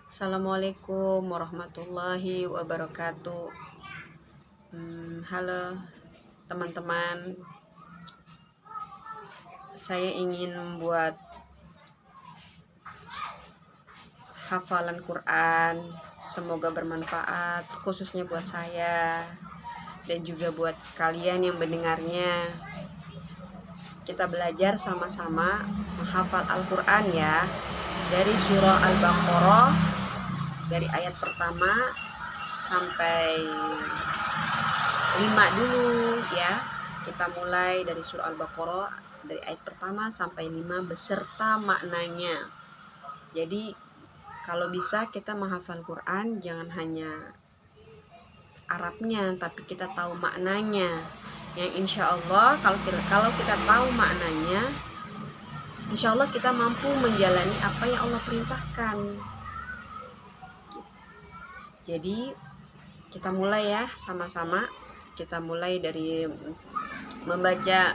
Assalamualaikum warahmatullahi wabarakatuh. Halo teman-teman, saya ingin membuat hafalan Quran. Semoga bermanfaat, khususnya buat saya dan juga buat kalian yang mendengarnya. Kita belajar sama-sama menghafal Al-Quran ya, dari surah Al-Baqarah, dari ayat pertama sampai 5 dulu ya. Kita mulai dari surah Al-Baqarah dari ayat pertama sampai 5 beserta maknanya. Jadi kalau bisa kita menghafal Quran jangan hanya Arabnya, tapi kita tahu maknanya. Yang insya Allah kalau kita tahu maknanya, insya Allah kita mampu menjalani apa yang Allah perintahkan. Jadi kita mulai ya sama-sama. Kita mulai dari membaca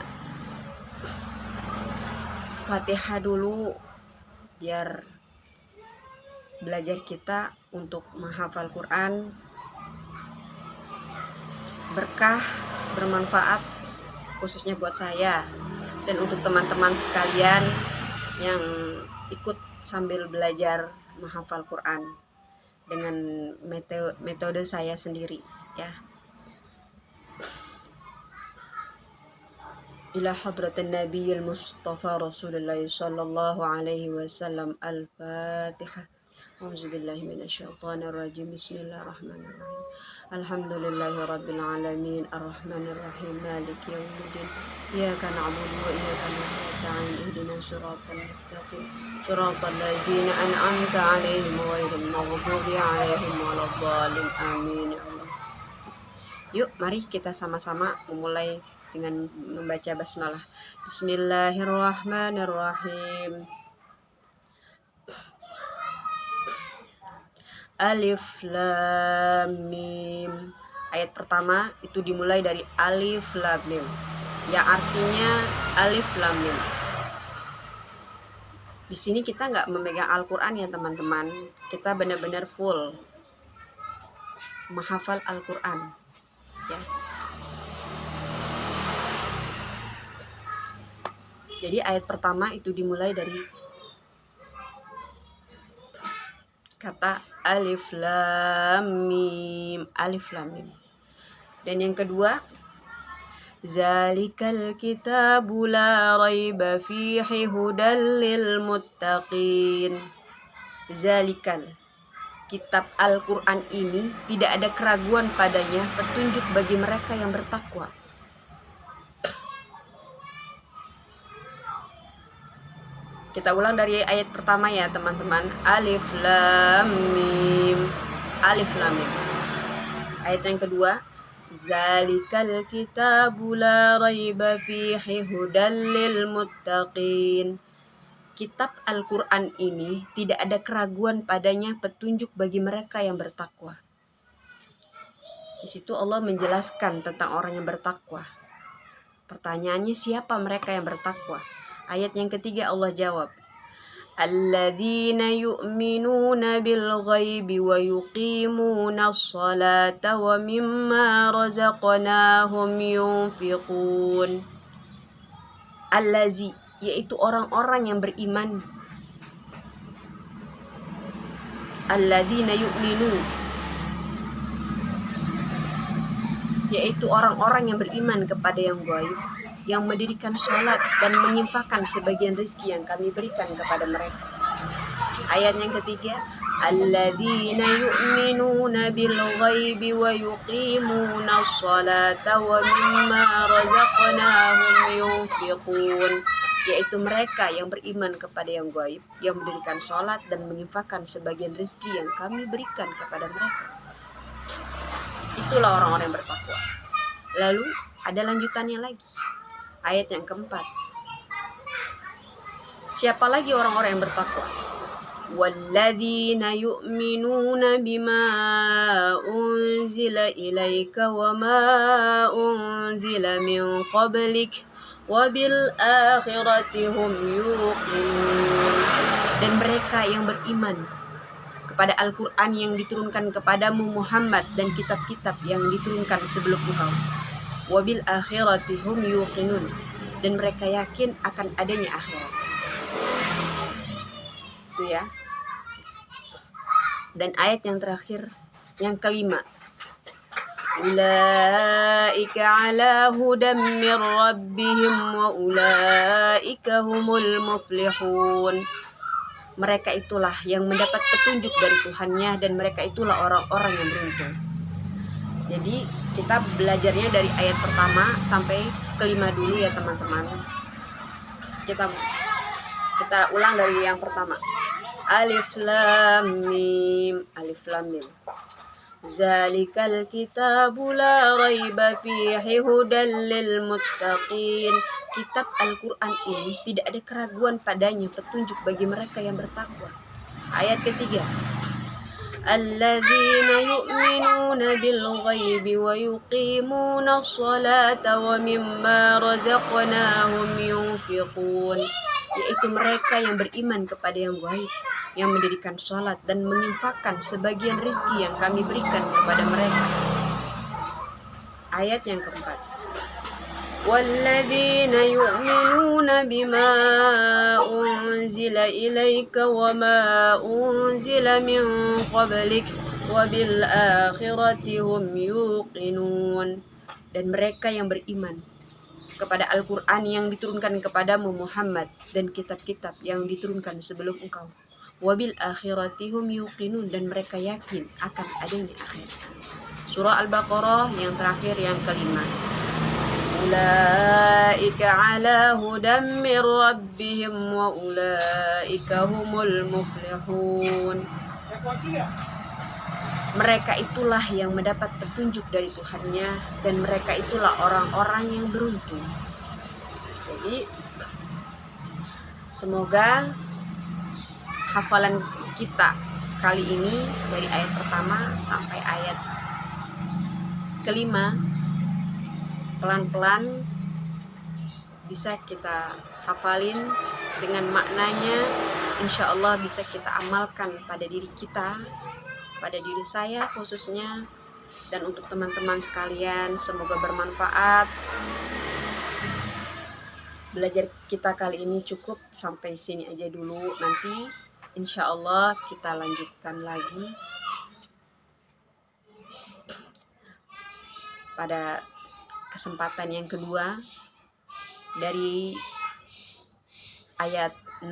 Fatihah dulu, biar belajar kita untuk menghafal Quran berkah, bermanfaat, khususnya buat saya dan untuk teman-teman sekalian yang ikut sambil belajar menghafal Quran dengan metode saya sendiri ya. Ila hadratin nabiyil mustafa rasulullah sallallahu alaihi wasallam. Al-Fatihah. A'udzubillahi minasyaitonirrajim. Bismillahirrahmanirrahim. Alhamdulillahi rabbil alamin, arrahmanir rahim, maliki yaumiddin. Iyyaka na'budu wa iyyaka nasta'in. Ihdinas siratal mustaqim. Siratal ladzina an'amta 'alaihim ghairil maghdubi 'alaihim waladdallin. Amin ya Allah. Yuk, mari kita sama-sama memulai dengan membaca basmalah. Bismillahirrahmanirrahim. Alif Lam Mim. Ayat pertama itu dimulai dari Alif Lam Mim, yang artinya Alif Lam Mim. Di sini kita nggak memegang Al-Quran ya teman-teman. Kita benar-benar full menghafal Al-Quran ya. Jadi ayat pertama itu dimulai dari kata Alif Lam Mim, Alif Lam Mim. Dan yang kedua, Zalikal kitabu la raiba fihi hudal lil muttaqin. Zalikal, kitab Al-Quran ini tidak ada keraguan padanya, petunjuk bagi mereka yang bertakwa. Kita ulang dari ayat pertama ya teman-teman. Alif Lam Mim, Alif Lam Mim. Ayat yang kedua, Zalikal kitabu la raiba fihi hudal lil muttaqin. Kitab Al-Quran ini tidak ada keraguan padanya, petunjuk bagi mereka yang bertakwa. Di situ Allah menjelaskan tentang orang yang bertakwa. Pertanyaannya, siapa mereka yang bertakwa? Ayat yang ketiga Allah jawab, Alladzina yu'minuna bil ghaibi wa yuqimuna as-salata wa mimma razaqnahum yunfiqun. Allazi, yaitu orang-orang yang beriman. Alladzina yu'minu, yaitu orang-orang yang beriman kepada yang gaib, yang mendirikan sholat dan menyimpahkan sebagian rezeki yang kami berikan kepada mereka. Ayat yang ketiga, Alladzina yu'minuna bil ghaibi wa yuqimuna as-salata wa mimma razaqnahum yunfiqun, yaitu mereka yang beriman kepada yang gaib, yang mendirikan sholat dan menyimpahkan sebagian rezeki yang kami berikan kepada mereka. Itulah orang-orang yang bertakwa. Lalu ada lanjutannya lagi. Ayat yang keempat. Siapa lagi orang-orang yang bertakwa? Walladzina yu'minuna bima unzila ilaika wa ma unzila min qablik wa bil akhirati hum yuqinun. Dan mereka yang beriman kepada Al-Quran yang diturunkan kepadamu Muhammad dan kitab-kitab yang diturunkan sebelum engkau. Wabil akhirati hum yuqinun, dan mereka yakin akan adanya akhirat. Itu ya. Dan ayat yang terakhir, yang kelima, ulaika ala hudam min rabbihim wa ulaika humul muflihun. Mereka itulah yang mendapat petunjuk dari Tuhannya dan mereka itulah orang-orang yang beruntung. Jadi kita belajarnya dari ayat pertama sampai kelima dulu ya teman-teman. Kita ulang dari yang pertama. Alif lam mim. Alif lam mim. Zalikal kitabu la raiba fihi hudal lil muttaqin. Kitab Al-Quran ini tidak ada keraguan padanya, petunjuk bagi mereka yang bertakwa. Ayat ketiga, alladzina yu'minuna bil ghaibi wa yuqimuna sholata wa mimma razaqnahum yunfiqun. Yaitu mereka yang beriman kepada yang gaib, yang mendirikan sholat dan menginfakkan sebagian rizki yang kami berikan kepada mereka. Ayat yang keempat, walladzina yu'minuna bima unzila ilaika wa ma unzila min qablik wa bil akhirati hum yuqinun. Dan mereka yang beriman kepada Al-Quran yang diturunkan kepadamu Muhammad dan kitab-kitab yang diturunkan sebelum engkau. Wabil akhirati hum yuqinun, dan mereka yakin akan adanya akhirat. Surah Al-Baqarah yang terakhir, yang kelima. Ulaika ala hudam min rabbihim wa ulaika humul muflihun. Mereka itulah yang mendapat petunjuk dari Tuhannya dan mereka itulah orang-orang yang beruntung. Jadi semoga hafalan kita kali ini dari ayat pertama sampai ayat kelima pelan-pelan bisa kita hafalin dengan maknanya. Insya Allah bisa kita amalkan pada diri kita, pada diri saya khususnya, dan untuk teman-teman sekalian semoga bermanfaat. Belajar kita kali ini cukup sampai sini aja dulu. Nanti insya Allah kita lanjutkan lagi pada kesempatan yang kedua dari ayat 6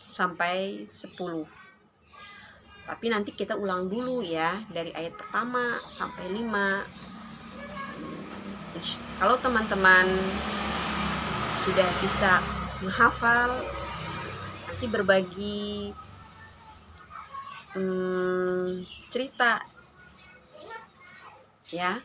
sampai 10. Tapi nanti kita ulang dulu ya dari ayat pertama sampai 5. Kalau teman-teman sudah bisa menghafal, nanti berbagi cerita ya.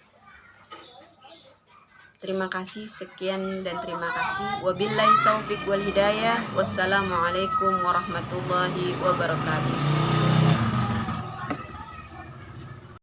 Terima kasih, sekian dan terima kasih. Wabillahi taufiq wal hidayah. Wassalamualaikum warahmatullahi wabarakatuh.